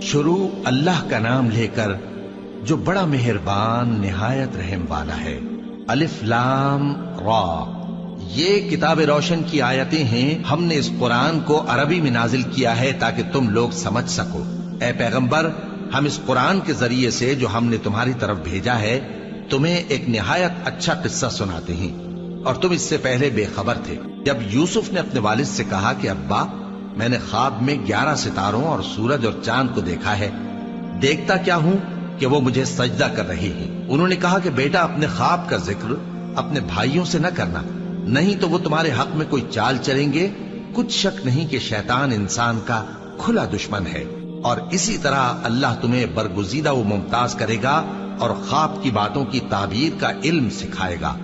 شروع اللہ کا نام لے کر جو بڑا مہربان نہایت رحم والا ہے۔ الف لام را، یہ کتاب روشن کی آیتیں ہیں۔ ہم نے اس قرآن کو عربی میں نازل کیا ہے تاکہ تم لوگ سمجھ سکو۔ اے پیغمبر، ہم اس قرآن کے ذریعے سے جو ہم نے تمہاری طرف بھیجا ہے تمہیں ایک نہایت اچھا قصہ سناتے ہیں، اور تم اس سے پہلے بے خبر تھے۔ جب یوسف نے اپنے والد سے کہا کہ ابا، میں نے خواب میں 11 ستاروں اور سورج اور چاند کو دیکھا ہے، دیکھتا کیا ہوں کہ وہ مجھے سجدہ کر رہے ہیں۔ انہوں نے کہا کہ بیٹا، اپنے خواب کا ذکر اپنے بھائیوں سے نہ کرنا، نہیں تو وہ تمہارے حق میں کوئی چال چلیں گے۔ کچھ شک نہیں کہ شیطان انسان کا کھلا دشمن ہے، اور اسی طرح اللہ تمہیں برگزیدہ و ممتاز کرے گا اور خواب کی باتوں کی تعبیر کا علم سکھائے گا،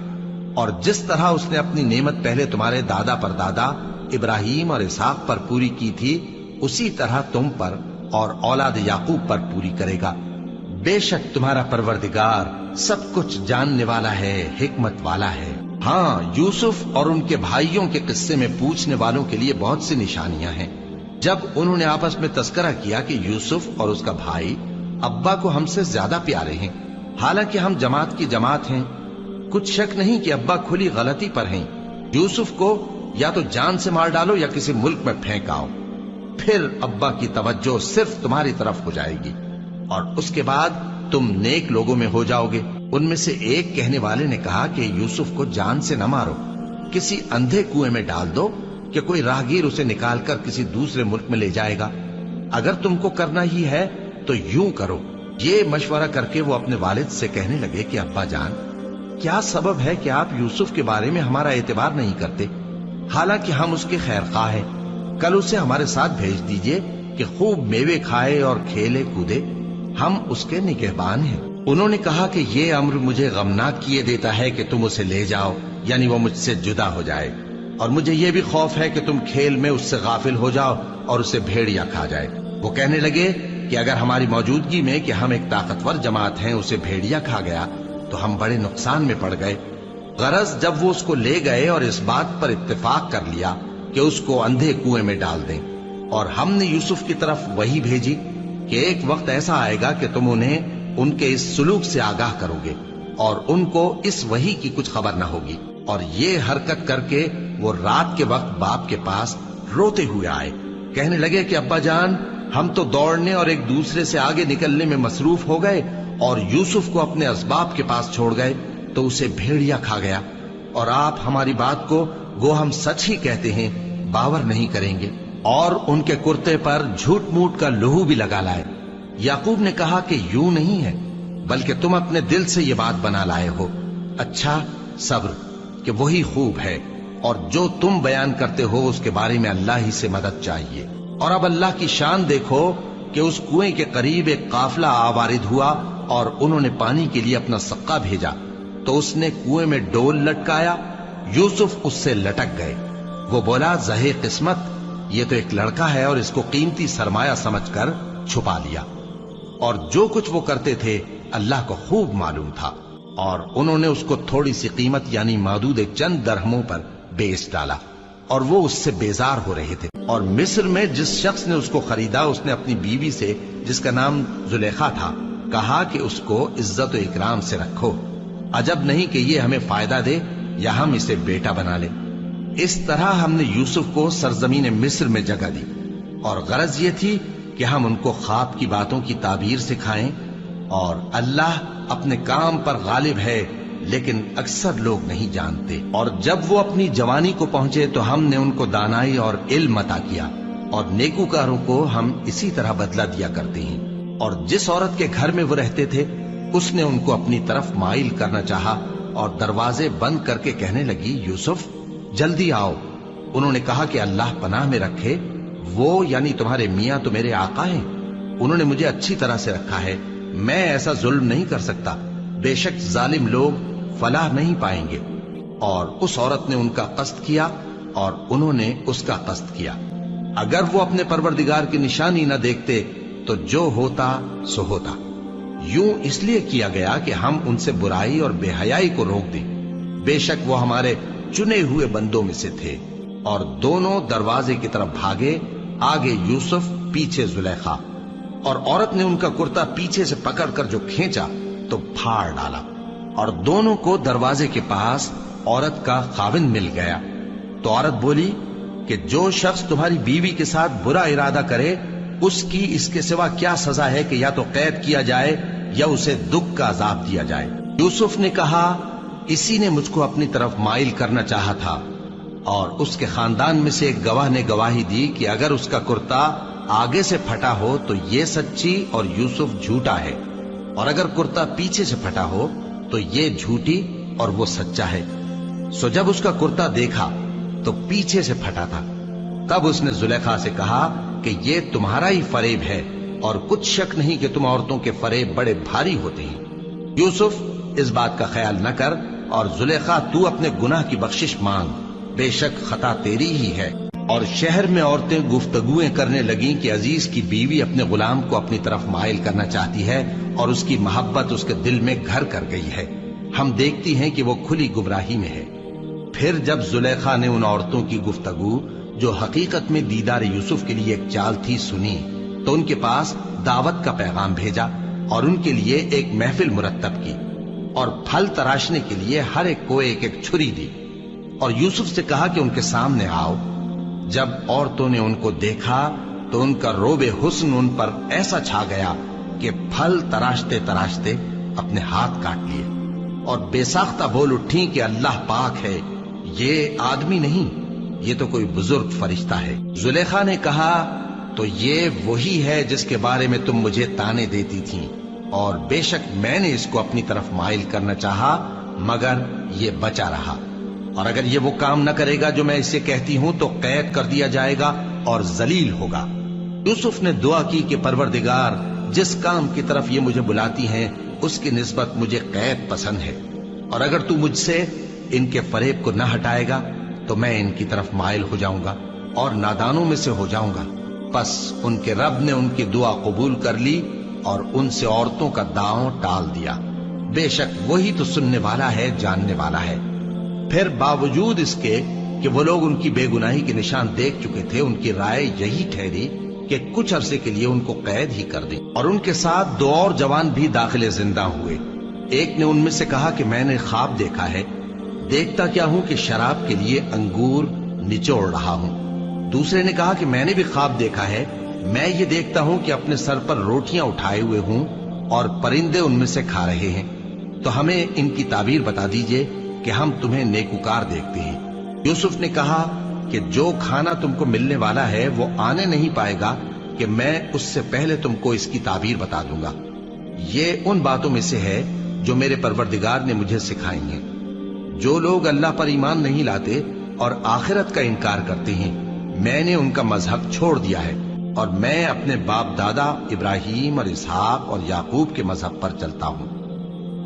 اور جس طرح اس نے اپنی نعمت پہلے تمہارے دادا پر دادا ابراہیم اور اسحاق پر پوری کی تھی، اسی طرح تم پر اور اولاد یعقوب پر پوری کرے گا۔ بے شک تمہارا پروردگار سب کچھ جاننے والا ہے، حکمت والا ہے۔ ہاں، یوسف اور ان کے بھائیوں کے قصے میں پوچھنے والوں کے لیے بہت سی نشانیاں ہیں۔ جب انہوں نے آپس میں تذکرہ کیا کہ یوسف اور اس کا بھائی ابا کو ہم سے زیادہ پیارے ہیں، حالانکہ ہم جماعت کی جماعت ہیں، کچھ شک نہیں کہ ابا کھلی غلطی پر ہیں۔ یوسف کو یا تو جان سے مار ڈالو یا کسی ملک میں پھینک آؤ، پھر ابا کی توجہ صرف تمہاری طرف ہو جائے گی، اور اس کے بعد تم نیک لوگوں میں ہو جاؤ گے۔ ان میں سے ایک کہنے والے نے کہا کہ یوسف کو جان سے نہ مارو، کسی اندھے کنویں میں ڈال دو کہ کوئی راہگیر اسے نکال کر کسی دوسرے ملک میں لے جائے گا۔ اگر تم کو کرنا ہی ہے تو یوں کرو۔ یہ مشورہ کر کے وہ اپنے والد سے کہنے لگے کہ ابا جان، کیا سبب ہے کہ آپ یوسف کے بارے میں ہمارا اعتبار نہیں کرتے؟ حالانکہ ہم اس کے خیر خواہ ہیں، کل اسے ہمارے ساتھ بھیج دیجئے کہ خوب میوے کھائے اور کھیلے کودے، ہم اس کے نگہبان ہیں۔ انہوں نے کہا کہ یہ امر مجھے غمناک کیے دیتا ہے کہ تم اسے لے جاؤ، یعنی وہ مجھ سے جدا ہو جائے، اور مجھے یہ بھی خوف ہے کہ تم کھیل میں اس سے غافل ہو جاؤ اور اسے بھیڑیا کھا جائے۔ وہ کہنے لگے کہ اگر ہماری موجودگی میں کہ ہم ایک طاقتور جماعت ہیں اسے بھیڑیا کھا گیا تو ہم بڑے نقصان میں پڑ گئے۔ غرض جب وہ اس کو لے گئے اور اس بات پر اتفاق کر لیا کہ اس کو اندھے کنویں میں ڈال دیں، اور ہم نے یوسف کی طرف وحی بھیجی کہ ایک وقت ایسا آئے گا کہ تم انہیں ان کے اس سلوک سے آگاہ کرو گے، اور ان کو اس وحی کی کچھ خبر نہ ہوگی۔ اور یہ حرکت کر کے وہ رات کے وقت باپ کے پاس روتے ہوئے آئے، کہنے لگے کہ ابا جان، ہم تو دوڑنے اور ایک دوسرے سے آگے نکلنے میں مصروف ہو گئے اور یوسف کو اپنے اسباب کے پاس چھوڑ گئے تو اسے بھیڑیا کھا گیا، اور آپ ہماری بات کو گو ہم سچ ہی کہتے ہیں باور نہیں کریں گے۔ اور ان کے کرتے پر جھوٹ موٹ کا لہو بھی لگا لائے۔ یعقوب نے کہا کہ یوں نہیں ہے، بلکہ تم اپنے دل سے یہ بات بنا لائے ہو۔ اچھا، صبر کہ وہی خوب ہے، اور جو تم بیان کرتے ہو اس کے بارے میں اللہ ہی سے مدد چاہیے۔ اور اب اللہ کی شان دیکھو کہ اس کنویں کے قریب ایک قافلہ آوارد ہوا اور انہوں نے پانی کے لیے اپنا سقا بھیجا، تو اس نے کنویں میں ڈول لٹکایا، یوسف اس سے لٹک گئے۔ وہ بولا، زہے قسمت، یہ تو ایک لڑکا ہے، اور اس کو قیمتی سرمایہ سمجھ کر چھپا لیا۔ اور جو کچھ وہ کرتے تھے اللہ کو خوب معلوم تھا، اور انہوں نے اس کو تھوڑی سی قیمت یعنی معدود چند درہموں پر بیچ ڈالا، اور وہ اس سے بیزار ہو رہے تھے۔ اور مصر میں جس شخص نے اس کو خریدا اس نے اپنی بیوی سے، جس کا نام زلیخا تھا، کہا کہ اس کو عزت و اکرام سے رکھو، عجب نہیں کہ یہ ہمیں فائدہ دے یا ہم اسے بیٹا بنا لیں۔ اس طرح ہم نے یوسف کو سرزمین مصر میں جگہ دی، اور غرض یہ تھی کہ ہم ان کو خواب کی باتوں کی تعبیر سکھائیں، اور اللہ اپنے کام پر غالب ہے لیکن اکثر لوگ نہیں جانتے۔ اور جب وہ اپنی جوانی کو پہنچے تو ہم نے ان کو دانائی اور علم عطا کیا، اور نیکوکاروں کو ہم اسی طرح بدلہ دیا کرتے ہیں۔ اور جس عورت کے گھر میں وہ رہتے تھے اس نے ان کو اپنی طرف مائل کرنا چاہا، اور دروازے بند کر کے کہنے لگی، یوسف جلدی آؤ۔ انہوں نے کہا کہ اللہ پناہ میں رکھے، وہ یعنی تمہارے میاں تو میرے آقا ہیں، انہوں نے مجھے اچھی طرح سے رکھا ہے، میں ایسا ظلم نہیں کر سکتا، بے شک ظالم لوگ فلاح نہیں پائیں گے۔ اور اس عورت نے ان کا قصد کیا اور انہوں نے اس کا قصد کیا۔ اگر وہ اپنے پروردگار کی نشانی نہ دیکھتے تو جو ہوتا سو ہوتا۔ یوں اس لیے کیا گیا کہ ہم ان سے برائی اور بے حیائی کو روک دیں، بے شک وہ ہمارے چنے ہوئے بندوں میں سے تھے۔ اور دونوں دروازے کی طرف بھاگے، آگے یوسف پیچھے زلیخا، اور عورت نے ان کا کرتا پیچھے سے پکڑ کر جو کھینچا تو پھاڑ ڈالا، اور دونوں کو دروازے کے پاس عورت کا خاوند مل گیا۔ تو عورت بولی کہ جو شخص تمہاری بیوی کے ساتھ برا ارادہ کرے اس کی اس کے سوا کیا سزا ہے کہ یا تو قید کیا جائے یا اسے دکھ کا عذاب دیا جائے۔ یوسف نے کہا اسی نے مجھ کو اپنی طرف مائل کرنا چاہا تھا، اور اس کے خاندان میں سے ایک گواہ نے گواہی دی کہ اگر اس کا کرتا آگے سے پھٹا ہو تو یہ سچی اور یوسف جھوٹا ہے، اور اگر کرتا پیچھے سے پھٹا ہو تو یہ جھوٹی اور وہ سچا ہے۔ سو جب اس کا کرتا دیکھا تو پیچھے سے پھٹا تھا، تب اس نے زلیخا سے کہا کہ یہ تمہارا ہی فریب ہے، اور کچھ شک نہیں کہ تم عورتوں کے فریب بڑے بھاری ہوتے ہیں۔ یوسف اس بات کا خیال نہ کر، اور زلیخا تو اپنے گناہ کی بخشش مانگ، بے شک خطا تیری ہی ہے۔ اور شہر میں عورتیں گفتگویں کرنے لگیں کہ عزیز کی بیوی اپنے غلام کو اپنی طرف مائل کرنا چاہتی ہے، اور اس کی محبت اس کے دل میں گھر کر گئی ہے، ہم دیکھتی ہیں کہ وہ کھلی گمراہی میں ہے۔ پھر جب زلیخا نے ان عورتوں کی گفتگو جو حقیقت میں دیدار یوسف کے لیے ایک چال تھی سنی، تو ان کے پاس دعوت کا پیغام بھیجا اور ان کے لیے ایک محفل مرتب کی، اور پھل تراشنے کے لیے ہر ایک کو ایک ایک چھری دی، اور یوسف سے کہا کہ ان کے سامنے آؤ۔ جب عورتوں نے ان کو دیکھا تو ان کا روب حسن ان پر ایسا چھا گیا کہ پھل تراشتے تراشتے اپنے ہاتھ کاٹ لیے، اور بے ساختہ بول اٹھیں کہ اللہ پاک ہے، یہ آدمی نہیں، یہ تو کوئی بزرگ فرشتہ ہے۔ زلیخا نے کہا تو یہ وہی ہے جس کے بارے میں تم مجھے تانے دیتی تھیں، اور بے شک میں نے اس کو اپنی طرف مائل کرنا چاہا مگر یہ بچا رہا، اور اگر یہ وہ کام نہ کرے گا جو میں اسے کہتی ہوں تو قید کر دیا جائے گا اور ذلیل ہوگا۔ یوسف نے دعا کی کہ پروردگار، جس کام کی طرف یہ مجھے بلاتی ہیں اس کی نسبت مجھے قید پسند ہے، اور اگر تو مجھ سے ان کے فریب کو نہ ہٹائے گا تو میں ان کی طرف مائل ہو جاؤں گا اور نادانوں میں سے ہو جاؤں گا۔ پس ان کے رب نے ان کی دعا قبول کر لی اور ان سے عورتوں کا داؤں ٹال دیا، بے شک وہی تو سننے والا ہے، جاننے والا ہے۔ پھر باوجود اس کے کہ وہ لوگ ان کی بے گناہی کے نشان دیکھ چکے تھے، ان کی رائے یہی ٹھہری کہ کچھ عرصے کے لیے ان کو قید ہی کر دیں، اور ان کے ساتھ دو اور جوان بھی داخل زندہ ہوئے۔ ایک نے ان میں سے کہا کہ میں نے خواب دیکھا ہے، دیکھتا کیا ہوں کہ شراب کے لیے انگور نچوڑ رہا ہوں۔ دوسرے نے کہا کہ میں نے بھی خواب دیکھا ہے، میں یہ دیکھتا ہوں کہ اپنے سر پر روٹیاں اٹھائے ہوئے ہوں اور پرندے ان میں سے کھا رہے ہیں، تو ہمیں ان کی تعبیر بتا دیجئے کہ ہم تمہیں نیکوکار دیکھتے ہیں۔ یوسف نے کہا کہ جو کھانا تم کو ملنے والا ہے وہ آنے نہیں پائے گا کہ میں اس سے پہلے تم کو اس کی تعبیر بتا دوں گا۔ یہ ان باتوں میں سے ہے جو میرے پروردگار نے مجھے سکھائی ہیں۔ جو لوگ اللہ پر ایمان نہیں لاتے اور آخرت کا انکار کرتے ہیں، میں نے ان کا مذہب چھوڑ دیا ہے، اور میں اپنے باپ دادا ابراہیم اور اسحاق اور یعقوب کے مذہب پر چلتا ہوں۔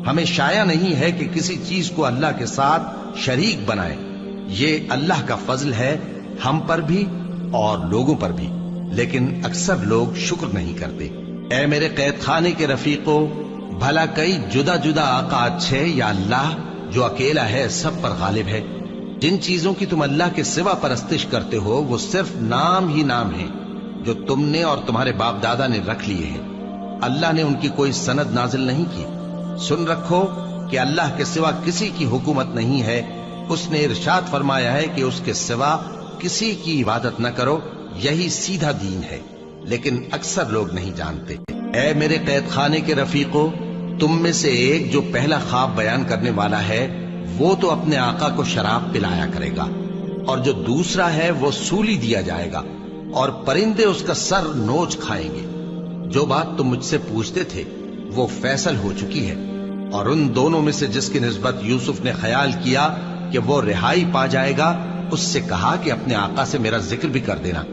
ہمیں شایع نہیں ہے کہ کسی چیز کو اللہ کے ساتھ شریک بنائے، یہ اللہ کا فضل ہے ہم پر بھی اور لوگوں پر بھی، لیکن اکثر لوگ شکر نہیں کرتے۔ اے میرے قید خانے کے رفیقو، بھلا کئی جدا جدا آقا اچھے یا اللہ جو اکیلا ہے سب پر غالب ہے؟ جن چیزوں کی تم اللہ کے سوا پرستش کرتے ہو وہ صرف نام ہی نام ہیں جو تم نے اور تمہارے باپ دادا نے رکھ لیے ہیں، اللہ نے ان کی کوئی سند نازل نہیں کی۔ سن رکھو کہ اللہ کے سوا کسی کی حکومت نہیں ہے، اس نے ارشاد فرمایا ہے کہ اس کے سوا کسی کی عبادت نہ کرو، یہی سیدھا دین ہے، لیکن اکثر لوگ نہیں جانتے۔ اے میرے قید خانے کے رفیقو، تم میں سے ایک جو پہلا خواب بیان کرنے والا ہے وہ تو اپنے آقا کو شراب پلایا کرے گا، اور جو دوسرا ہے وہ سولی دیا جائے گا، اور پرندے اس کا سر نوچ کھائیں گے۔ جو بات تم مجھ سے پوچھتے تھے وہ فیصل ہو چکی ہے، اور ان دونوں میں سے جس کی نسبت یوسف نے خیال کیا کہ وہ رہائی پا جائے گا، اس سے کہا کہ اپنے آقا سے میرا ذکر بھی کر دینا۔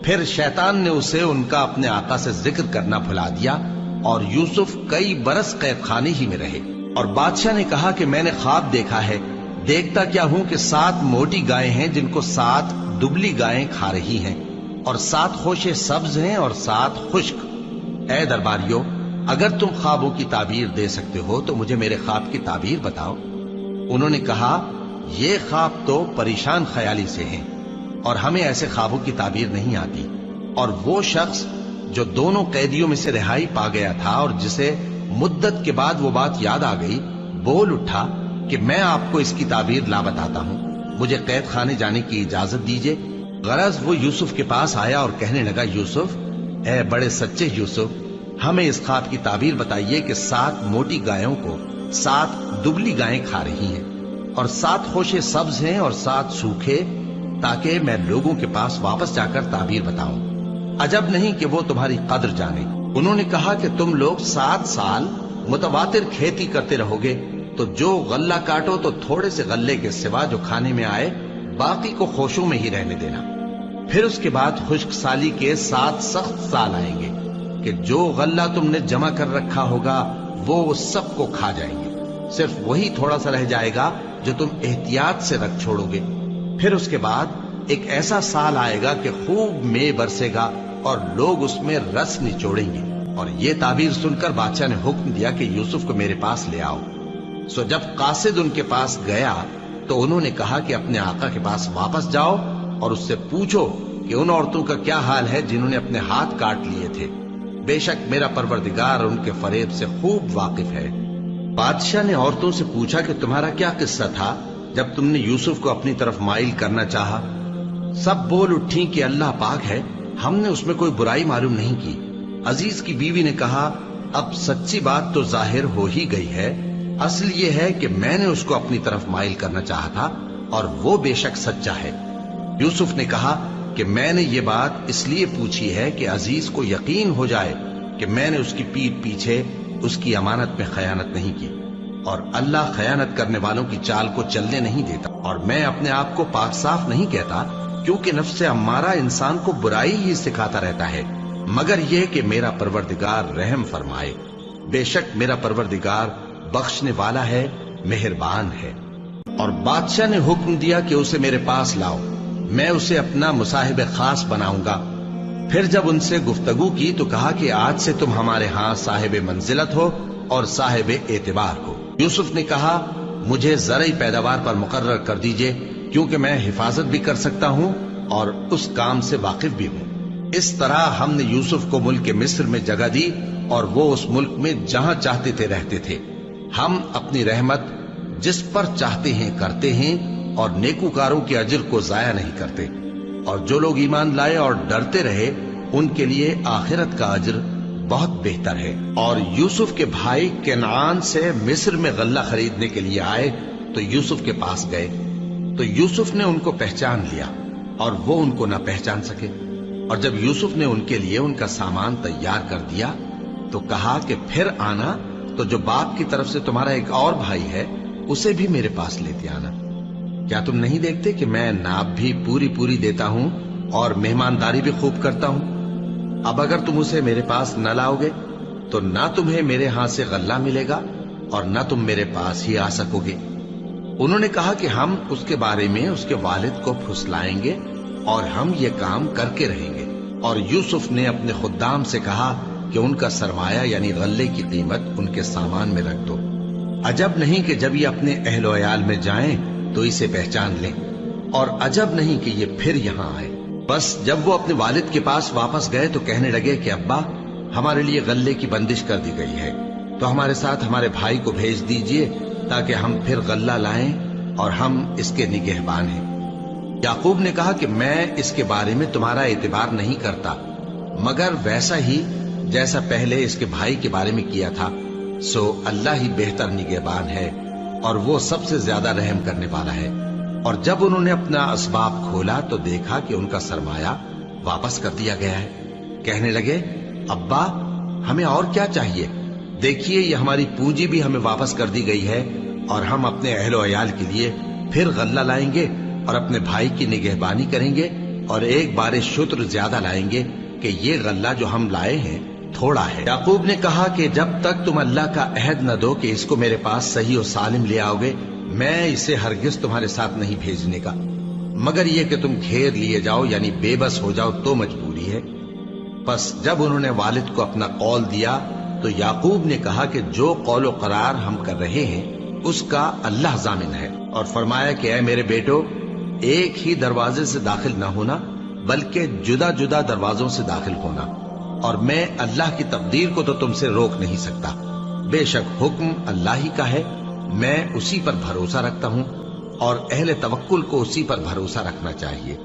پھر شیطان نے اسے ان کا اپنے آقا سے ذکر کرنا بھلا دیا، اور یوسف کئی برس قید خانے ہی میں رہے۔ اور بادشاہ نے کہا کہ میں نے خواب دیکھا ہے، دیکھتا کیا ہوں کہ 7 موٹی گائیں ہیں جن کو 7 دبلی گائیں کھا رہی ہیں، اور 7 خوشے سبز ہیں اور 7 خشک۔ اے درباریو، اگر تم خوابوں کی تعبیر دے سکتے ہو تو مجھے میرے خواب کی تعبیر بتاؤ۔ انہوں نے کہا یہ خواب تو پریشان خیالی سے ہیں، اور ہمیں ایسے خوابوں کی تعبیر نہیں آتی۔ اور وہ شخص جو دونوں قیدیوں میں سے رہائی پا گیا تھا اور جسے مدت کے بعد وہ بات یاد آ گئی، بول اٹھا کہ میں آپ کو اس کی تعبیر لا بتاتا ہوں، مجھے قید خانے جانے کی اجازت دیجیے۔ غرض وہ یوسف کے پاس آیا اور کہنے لگا، یوسف، اے بڑے سچے یوسف، ہمیں اس خواب کی تعبیر بتائیے کہ 7 موٹی گایوں کو 7 دبلی گائیں کھا رہی ہیں، اور 7 خوشے سبز ہیں اور 7 سوکھے، تاکہ میں لوگوں کے پاس واپس جا کر تعبیر بتاؤں۔ عجب نہیں کہ وہ تمہاری قدر جانے۔ انہوں نے کہا کہ تم لوگ 7 سال متواتر کھیتی کرتے رہو گے، تو جو غلہ کاٹو تو تھوڑے سے غلے کے سوا جو کھانے میں آئے باقی کو خوشوں میں ہی رہنے دینا۔ پھر اس کے بعد خشک سالی کے 7 سخت سال آئیں گے کہ جو غلہ تم نے جمع کر رکھا ہوگا وہ سب کو کھا جائیں گے، صرف وہی تھوڑا سا رہ جائے گا جو تم احتیاط سے رکھ چھوڑو گے۔ پھر اس کے بعد ایک ایسا سال آئے گا کہ خوب مے برسے گا اور لوگ اس میں رس نچوڑیں گے۔ اور یہ تعبیر سن کر بادشاہ نے حکم دیا کہ یوسف کو میرے پاس لے آؤ۔ سو جب قاصد ان کے پاس گیا تو انہوں نے کہا کہ اپنے آقا کے پاس واپس جاؤ اور اس سے پوچھو کہ ان عورتوں کا کیا حال ہے جنہوں نے اپنے ہاتھ کاٹ لیے تھے، بے شک میرا پروردگار ان کے فریب سے خوب واقف ہے۔ بادشاہ نے عورتوں سے پوچھا کہ تمہارا کیا قصہ تھا جب تم نے یوسف کو اپنی طرف مائل کرنا چاہا؟ سب بول اٹھیں کہ اللہ پاک ہے، ہم نے اس میں کوئی برائی معلوم نہیں کی۔ عزیز کی بیوی نے کہا، اب سچی بات تو ظاہر ہو ہی گئی ہے، اصل یہ ہے کہ میں نے اس کو اپنی طرف مائل کرنا چاہا تھا اور وہ بے شک سچا ہے۔ یوسف نے کہا کہ میں نے یہ بات اس لیے پوچھی ہے کہ عزیز کو یقین ہو جائے کہ میں نے اس کی پیٹھ پیچھے اس کی امانت میں خیانت نہیں کی، اور اللہ خیانت کرنے والوں کی چال کو چلنے نہیں دیتا، اور میں اپنے آپ کو پاک صاف نہیں کہتا، کیونکہ نفس امارہ انسان کو برائی ہی سکھاتا رہتا ہے، مگر یہ کہ میرا پروردگار رحم فرمائے، بے شک میرا پروردگار بخشنے والا ہے، مہربان ہے۔ اور بادشاہ نے حکم دیا کہ اسے میرے پاس لاؤ، میں اسے اپنا مصاحب خاص بناؤں گا۔ پھر جب ان سے گفتگو کی تو کہا کہ آج سے تم ہمارے ہاں صاحب منزلت ہو اور صاحب اعتبار ہو۔ یوسف نے کہا، مجھے زرعی پیداوار پر مقرر کر دیجئے، کیونکہ میں حفاظت بھی کر سکتا ہوں اور اس کام سے واقف بھی ہوں۔ اس طرح ہم نے یوسف کو ملک مصر میں جگہ دی اور وہ اس ملک میں جہاں چاہتے تھے رہتے تھے۔ ہم اپنی رحمت جس پر چاہتے ہیں کرتے ہیں اور نیکوکاروں کے اجر کو ضائع نہیں کرتے، اور جو لوگ ایمان لائے اور ڈرتے رہے ان کے لیے آخرت کا اجر بہت بہتر ہے۔ اور یوسف کے بھائی کنعان سے مصر میں غلہ خریدنے کے لیے آئے تو یوسف کے پاس گئے، تو یوسف نے ان کو پہچان لیا اور وہ ان کو نہ پہچان سکے۔ اور جب یوسف نے ان کے لیے ان کا سامان تیار کر دیا تو کہا کہ پھر آنا تو جو باپ کی طرف سے تمہارا ایک اور بھائی ہے اسے بھی میرے پاس لیتے آنا۔ کیا تم نہیں دیکھتے کہ میں ناب بھی پوری پوری دیتا ہوں اور مہمانداری بھی خوب کرتا ہوں؟ اب اگر تم اسے میرے پاس نہ لاؤ گے تو نہ تمہیں میرے ہاں سے غلہ ملے گا اور نہ تم میرے پاس ہی آ سکو گے۔ انہوں نے کہا کہ ہم اس کے بارے میں اس کے والد کو پھسلائیں گے اور ہم یہ کام کر کے رہیں گے۔ اور یوسف نے اپنے خدام سے کہا کہ ان کا سرمایہ یعنی غلے کی قیمت ان کے سامان میں رکھ دو۔ عجب نہیں کہ جب یہ اپنے اہل و عیال میں جائیں تو اسے پہچان لیں، اور عجب نہیں کہ یہ پھر یہاں آئے۔ بس جب وہ اپنے والد کے پاس واپس گئے تو کہنے لگے کہ ابا، ہمارے لیے غلے کی بندش کر دی گئی ہے، تو ہمارے ساتھ ہمارے بھائی کو بھیج دیجئے تاکہ ہم پھر غلہ لائیں اور ہم اس کے نگہبان ہیں۔ یعقوب نے کہا کہ میں اس کے بارے میں تمہارا اعتبار نہیں کرتا، مگر ویسا ہی جیسا پہلے اس کے بھائی کے بارے میں کیا تھا، سو اللہ ہی بہتر نگہبان ہے اور وہ سب سے زیادہ رحم کرنے والا ہے۔ اور جب انہوں نے اپنا اسباب کھولا تو دیکھا کہ ان کا سرمایہ واپس کر دیا گیا ہے۔ کہنے لگے، ابا، ہمیں اور کیا چاہیے؟ دیکھیے یہ ہماری پونجی بھی ہمیں واپس کر دی گئی ہے، اور ہم اپنے اہل و عیال کے لیے پھر غلہ لائیں گے اور اپنے بھائی کی نگہبانی کریں گے، اور ایک بار شتر زیادہ لائیں گے کہ یہ غلہ جو ہم لائے ہیں تھوڑا ہے۔ یعقوب نے کہا کہ جب تک تم اللہ کا عہد نہ دو کہ اس کو میرے پاس صحیح و سالم لے آؤ گے، میں اسے ہرگز تمہارے ساتھ نہیں بھیجنے کا، مگر یہ کہ تم گھیر لیے جاؤ یعنی بے بس ہو جاؤ تو مجبوری ہے۔ پس جب انہوں نے والد کو اپنا قول دیا تو یعقوب نے کہا کہ جو قول و قرار ہم کر رہے ہیں اس کا اللہ ضامن ہے، اور فرمایا کہ اے میرے بیٹو، ایک ہی دروازے سے داخل نہ ہونا بلکہ جدا جدا دروازوں سے داخل ہونا، اور میں اللہ کی تقدیر کو تو تم سے روک نہیں سکتا۔ بے شک حکم اللہ ہی کا ہے، میں اسی پر بھروسہ رکھتا ہوں، اور اہل توکل کو اسی پر بھروسہ رکھنا چاہیے۔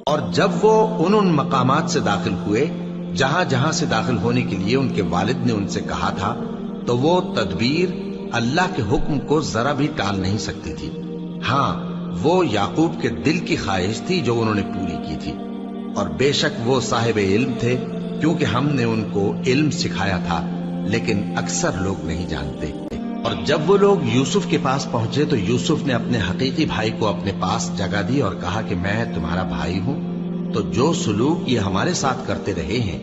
اور جب وہ ان مقامات سے داخل ہوئے جہاں جہاں سے داخل ہونے کے لیے ان کے والد نے ان سے کہا تھا، تو وہ تدبیر اللہ کے حکم کو ذرا بھی ٹال نہیں سکتی تھی۔ ہاں، وہ یعقوب کے دل کی خواہش تھی جو انہوں نے پوری کی تھی، اور بے شک وہ صاحب علم تھے، کیونکہ ہم نے ان کو علم سکھایا تھا، لیکن اکثر لوگ نہیں جانتے۔ اور جب وہ لوگ یوسف کے پاس پہنچے تو یوسف نے اپنے حقیقی بھائی کو اپنے پاس جگہ دی اور کہا کہ میں تمہارا بھائی ہوں، تو جو سلوک یہ ہمارے ساتھ کرتے رہے ہیں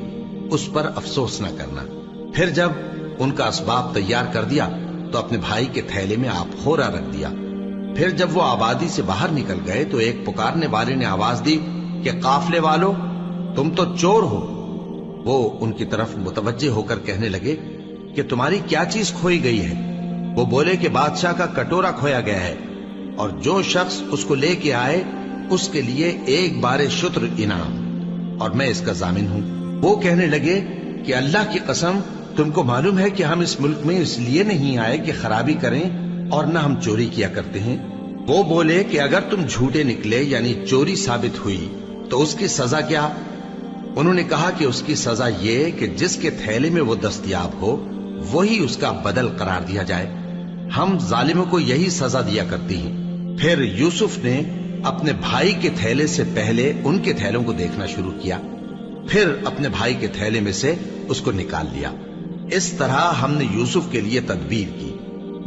اس پر افسوس نہ کرنا۔ پھر جب ان کا اسباب تیار کر دیا تو اپنے بھائی کے تھیلے میں آپ خورا رکھ دیا۔ پھر جب وہ آبادی سے باہر نکل گئے تو ایک پکارنے والے نے آواز دی کہ قافلے والو، تم تو چور ہو۔ وہ ان کی طرف متوجہ ہو کر کہنے لگے کہ تمہاری کیا چیز کھوئی گئی ہے؟ وہ بولے کہ بادشاہ کا کٹورا کھویا گیا ہے، اور جو شخص اس کو لے کے آئے اس کے لیے 1 بار شتر انعام، اور میں اس کا ضامن ہوں۔ وہ کہنے لگے کہ اللہ کی قسم، تم کو معلوم ہے کہ ہم اس ملک میں اس لیے نہیں آئے کہ خرابی کریں، اور نہ ہم چوری کیا کرتے ہیں۔ وہ بولے کہ اگر تم جھوٹے نکلے یعنی چوری ثابت ہوئی تو اس کی سزا کیا؟ انہوں نے کہا کہ اس کی سزا یہ کہ جس کے تھیلے میں وہ دستیاب ہو وہی اس کا بدل قرار دیا جائے۔ ہم ظالموں کو یہی سزا دیا کرتی ہیں۔ پھر یوسف نے اپنے بھائی کے تھیلے سے پہلے ان کے تھیلوں کو دیکھنا شروع کیا، پھر اپنے بھائی کے تھیلے میں سے اس کو نکال لیا۔ اس طرح ہم نے یوسف کے لیے تدبیر کی،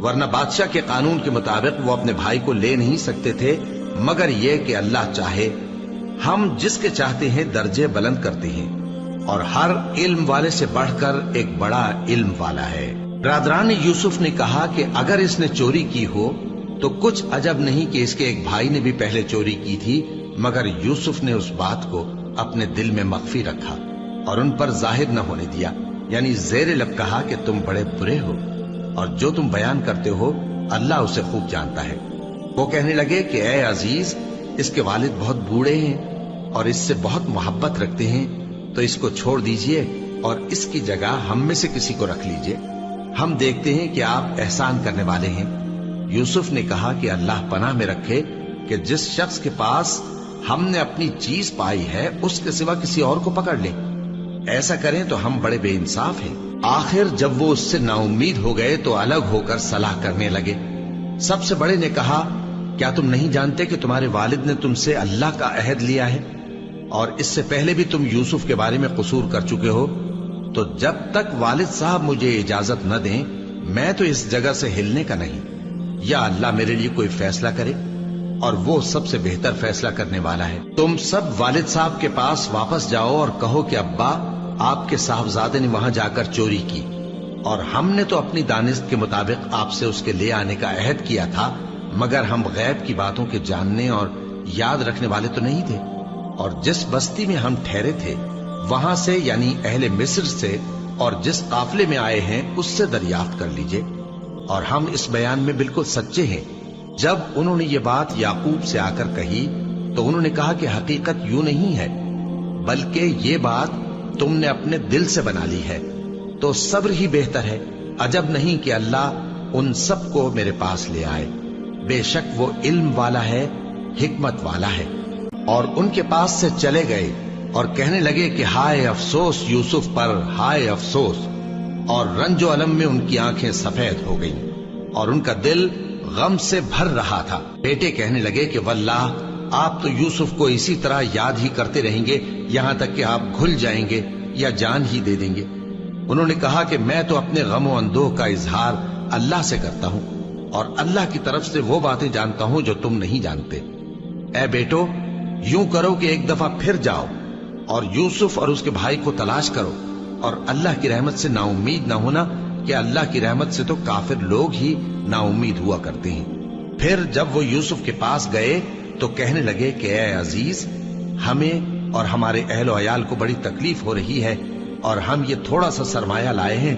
ورنہ بادشاہ کے قانون کے مطابق وہ اپنے بھائی کو لے نہیں سکتے تھے، مگر یہ کہ اللہ چاہے۔ ہم جس کے چاہتے ہیں درجے بلند کرتے ہیں، اور ہر علم والے سے بڑھ کر ایک بڑا علم والا ہے۔ برادران یوسف نے کہا کہ اگر اس نے چوری کی ہو تو کچھ عجب نہیں کہ اس کے ایک بھائی نے بھی پہلے چوری کی تھی، مگر یوسف نے اس بات کو اپنے دل میں مخفی رکھا اور ان پر ظاہر نہ ہونے دیا، یعنی زیر لب کہا کہ تم بڑے برے ہو، اور جو تم بیان کرتے ہو اللہ اسے خوب جانتا ہے۔ وہ کہنے لگے کہ اے عزیز، اس کے والد بہت بوڑھے ہیں اور اس سے بہت محبت رکھتے ہیں، تو اس کو چھوڑ دیجئے اور اس کی جگہ ہم میں سے کسی کو رکھ لیجئے، ہم دیکھتے ہیں کہ آپ احسان کرنے والے ہیں۔ یوسف نے کہا کہ اللہ پناہ میں رکھے کہ جس شخص کے پاس ہم نے اپنی چیز پائی ہے اس کے سوا کسی اور کو پکڑ لیں، ایسا کریں تو ہم بڑے بے انصاف ہیں۔ آخر جب وہ اس سے نا امید ہو گئے تو الگ ہو کر صلاح کرنے لگے۔ سب سے بڑے نے کہا، کیا تم نہیں جانتے کہ تمہارے والد نے تم سے اللہ کا عہد لیا ہے، اور اس سے پہلے بھی تم یوسف کے بارے میں قصور کر چکے ہو؟ تو جب تک والد صاحب مجھے اجازت نہ دیں میں تو اس جگہ سے ہلنے کا نہیں، یا اللہ میرے لیے کوئی فیصلہ کرے، اور وہ سب سے بہتر فیصلہ کرنے والا ہے۔ تم سب والد صاحب کے پاس واپس جاؤ اور کہو کہ ابا، آپ کے صاحبزادے نے وہاں جا کر چوری کی، اور ہم نے تو اپنی دانست کے مطابق آپ سے اس کے لے آنے کا عہد کیا تھا، مگر ہم غیب کی باتوں کے جاننے اور یاد رکھنے والے تو نہیں تھے، اور جس بستی میں ہم ٹھہرے تھے وہاں سے یعنی اہل مصر سے اور جس قافلے میں آئے ہیں اس سے دریافت کر لیجئے، اور ہم اس بیان میں بالکل سچے ہیں۔ جب انہوں نے یہ بات یعقوب سے آ کر کہی تو انہوں نے کہا کہ حقیقت یوں نہیں ہے، بلکہ یہ بات تم نے اپنے دل سے بنا لی ہے، تو صبر ہی بہتر ہے۔ عجب نہیں کہ اللہ ان سب کو میرے پاس لے آئے، بے شک وہ علم والا ہے، حکمت والا ہے۔ اور ان کے پاس سے چلے گئے اور کہنے لگے کہ ہائے افسوس یوسف پر، ہائے افسوس، اور رنج و الم میں ان کی آنکھیں سفید ہو گئیں اور ان کا دل غم سے بھر رہا تھا۔ بیٹے کہنے لگے کہ واللہ آپ تو یوسف کو اسی طرح یاد ہی کرتے رہیں گے یہاں تک کہ آپ گھل جائیں گے یا جان ہی دے دیں گے۔ انہوں نے کہا کہ میں تو اپنے غم و اندوہ کا اظہار اللہ سے کرتا ہوں، اور اللہ کی طرف سے وہ باتیں جانتا ہوں جو تم نہیں جانتے۔ اے بیٹو، یوں کرو کہ ایک دفعہ پھر جاؤ اور یوسف اور اس کے بھائی کو تلاش کرو، اور اللہ کی رحمت سے نا امید نہ ہونا کہ اللہ کی رحمت سے تو کافر لوگ ہی نا امید ہوا کرتے ہیں۔ پھر جب وہ یوسف کے پاس گئے تو کہنے لگے کہ اے عزیز، ہمیں اور ہمارے اہل و عیال کو بڑی تکلیف ہو رہی ہے، اور ہم یہ تھوڑا سا سرمایہ لائے ہیں،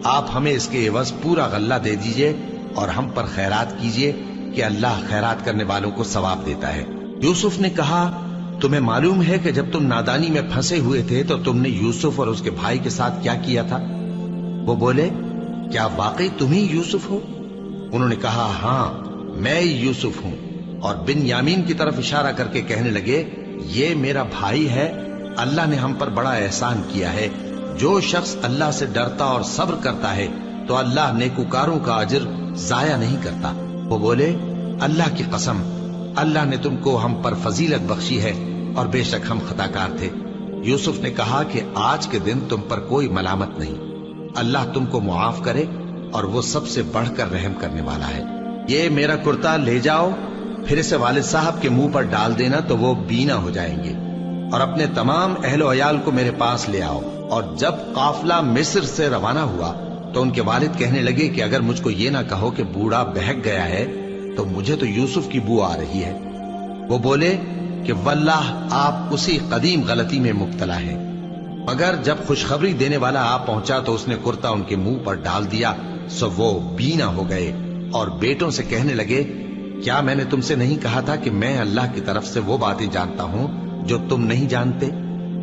آپ ہمیں اس کے عوض پورا غلہ دے دیجئے اور ہم پر خیرات کیجئے کہ اللہ خیرات کرنے والوں کو ثواب دیتا ہے۔ یوسف نے کہا تمہیں معلوم ہے کہ جب تم نادانی میں پھنسے ہوئے تھے تو تم نے یوسف اور اس کے بھائی کے ساتھ کیا کیا تھا؟ وہ بولے کیا واقعی تم ہی یوسف ہو؟ انہوں نے کہا ہاں میں یوسف ہوں، اور بن یامین کی طرف اشارہ کر کے کہنے لگے یہ میرا بھائی ہے، اللہ نے ہم پر بڑا احسان کیا ہے، جو شخص اللہ سے ڈرتا اور صبر کرتا ہے تو اللہ نیکوکاروں کا اجر ضائع نہیں کرتا۔ وہ بولے اللہ کی قسم اللہ نے تم کو ہم پر فضیلت بخشی ہے اور بے شک ہم خطا کار تھے۔ یوسف نے کہا کہ آج کے دن تم پر کوئی ملامت نہیں، اللہ تم کو معاف کرے اور وہ سب سے بڑھ کر رحم کرنے والا ہے۔ یہ میرا کرتا لے جاؤ، پھر اسے والد صاحب کے منہ پر ڈال دینا تو وہ بینا ہو جائیں گے، اور اپنے تمام اہل و عیال کو میرے پاس لے آؤ۔ اور جب قافلہ مصر سے روانہ ہوا تو ان کے والد کہنے لگے کہ اگر مجھ کو یہ نہ کہو کہ بوڑھا بہک گیا ہے تو مجھے تو یوسف کی بو آ رہی ہے۔ وہ بولے کہ واللہ آپ اسی قدیم غلطی میں مبتلا ہیں۔ مگر جب خوشخبری دینے والا آپ پہنچا تو اس نے کرتا ان کے منہ پر ڈال دیا، سو وہ بینا ہو گئے اور بیٹوں سے کہنے لگے کیا میں نے تم سے نہیں کہا تھا کہ میں اللہ کی طرف سے وہ باتیں جانتا ہوں جو تم نہیں جانتے؟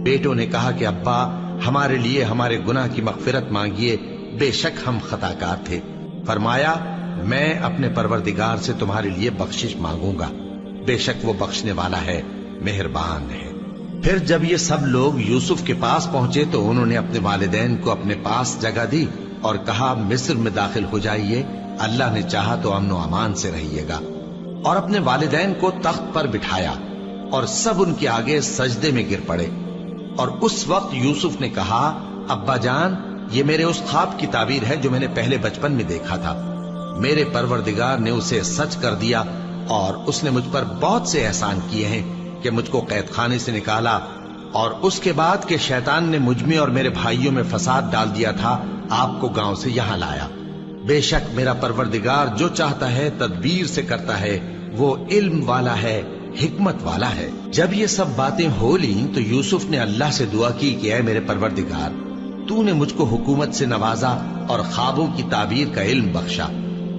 بیٹوں نے کہا کہ ابا ہمارے لیے ہمارے گناہ کی مغفرت مانگیے، بے شک ہم خطا کار تھے۔ فرمایا میں اپنے پروردگار سے تمہارے لیے بخشش مانگوں گا، بے شک وہ بخشنے والا ہے، مہربان ہے۔ پھر جب یہ سب لوگ یوسف کے پاس پہنچے تو انہوں نے اپنے والدین کو اپنے پاس جگہ دی اور کہا مصر میں داخل ہو جائیے، اللہ نے چاہا تو امن و امان سے رہیے گا۔ اور اپنے والدین کو تخت پر بٹھایا اور سب ان کے آگے سجدے میں گر پڑے۔ اور اس وقت یوسف نے کہا ابا جان یہ میرے اس خواب کی تعبیر ہے جو میں نے پہلے بچپن میں دیکھا تھا، میرے پروردگار نے اسے سچ کر دیا اور اس نے مجھ پر بہت سے احسان کیے ہیں کہ مجھ کو قید خانے سے نکالا، اور اس کے بعد کہ شیطان نے مجھ میں اور میرے بھائیوں میں فساد ڈال دیا تھا آپ کو گاؤں سے یہاں لایا۔ بے شک میرا پروردگار جو چاہتا ہے تدبیر سے کرتا ہے، وہ علم والا ہے، حکمت والا ہے۔ جب یہ سب باتیں ہو لیں تو یوسف نے اللہ سے دعا کی کہ اے میرے پروردگار تو نے مجھ کو حکومت سے نوازا اور خوابوں کی تعبیر کا علم بخشا۔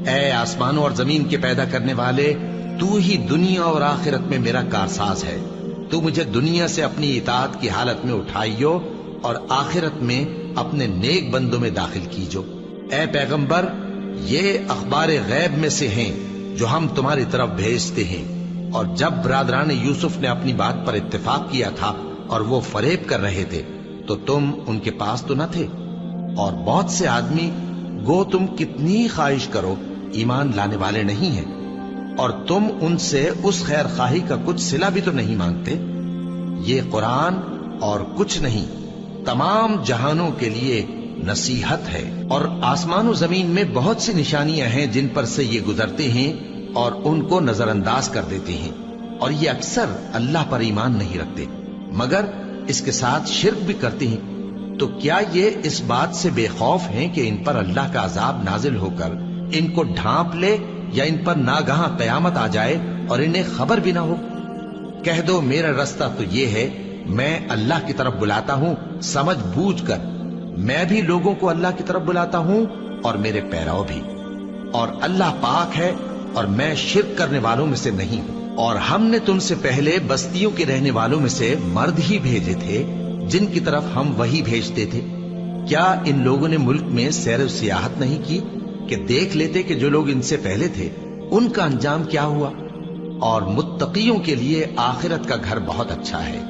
اے آسمانوں اور زمین کے پیدا کرنے والے، تو ہی دنیا اور آخرت میں میرا کارساز ہے، تو مجھے دنیا سے اپنی اطاعت کی حالت میں اٹھائیو اور آخرت میں اپنے نیک بندوں میں داخل کیجو۔ اے پیغمبر یہ اخبار غیب میں سے ہیں جو ہم تمہاری طرف بھیجتے ہیں۔ اور جب برادران یوسف نے اپنی بات پر اتفاق کیا تھا اور وہ فریب کر رہے تھے تو تم ان کے پاس تو نہ تھے، اور بہت سے آدمی گو تم کتنی خواہش کرو ایمان لانے والے نہیں ہیں، اور تم ان سے اس خیر خواہی کا کچھ صلہ بھی تو نہیں مانگتے۔ یہ قرآن اور کچھ نہیں تمام جہانوں کے لیے نصیحت ہے، اور آسمان و زمین میں بہت سی نشانیاں ہیں جن پر سے یہ گزرتے ہیں اور ان کو نظر انداز کر دیتے ہیں، اور یہ اکثر اللہ پر ایمان نہیں رکھتے مگر اس کے ساتھ شرک بھی کرتے ہیں۔ تو کیا یہ اس بات سے بے خوف ہیں کہ ان پر اللہ کا عذاب نازل ہو کر ان کو ڈھانپ لے، یا ان پر ناگہاں قیامت آ جائے اور انہیں خبر بھی نہ ہو؟ کہہ دو میرا رستہ تو یہ ہے، میں اللہ کی طرف بلاتا ہوں سمجھ بوجھ کر، میں بھی لوگوں کو اللہ کی طرف بلاتا ہوں اور میرے پیرو بھی، اور اللہ پاک ہے اور میں شرک کرنے والوں میں سے نہیں ہوں۔ اور ہم نے تم سے پہلے بستیوں کے رہنے والوں میں سے مرد ہی بھیجے تھے جن کی طرف ہم وہی بھیجتے تھے۔ کیا ان لوگوں نے ملک میں سیر و سیاحت نہیں کی کہ دیکھ لیتے کہ جو لوگ ان سے پہلے تھے ان کا انجام کیا ہوا؟ اور متقیوں کے لیے آخرت کا گھر بہت اچھا ہے،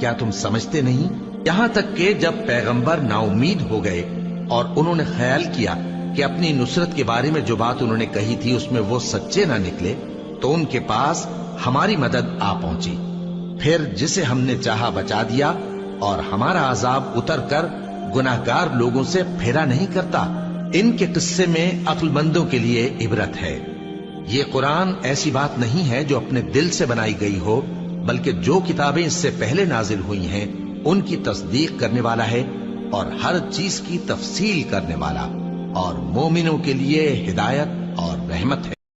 کیا تم سمجھتے نہیں؟ یہاں تک کہ جب پیغمبر نا امید ہو گئے اور انہوں نے خیال کیا کہ اپنی نصرت کے بارے میں جو بات انہوں نے کہی تھی اس میں وہ سچے نہ نکلے، تو ان کے پاس ہماری مدد آ پہنچی، پھر جسے ہم نے چاہا بچا دیا، اور ہمارا عذاب اتر کر گناہگار لوگوں سے پھیرا نہیں کرتا۔ ان کے قصے میں عقل مندوں کے لیے عبرت ہے۔ یہ قرآن ایسی بات نہیں ہے جو اپنے دل سے بنائی گئی ہو، بلکہ جو کتابیں اس سے پہلے نازل ہوئی ہیں ان کی تصدیق کرنے والا ہے اور ہر چیز کی تفصیل کرنے والا، اور مومنوں کے لیے ہدایت اور رحمت ہے۔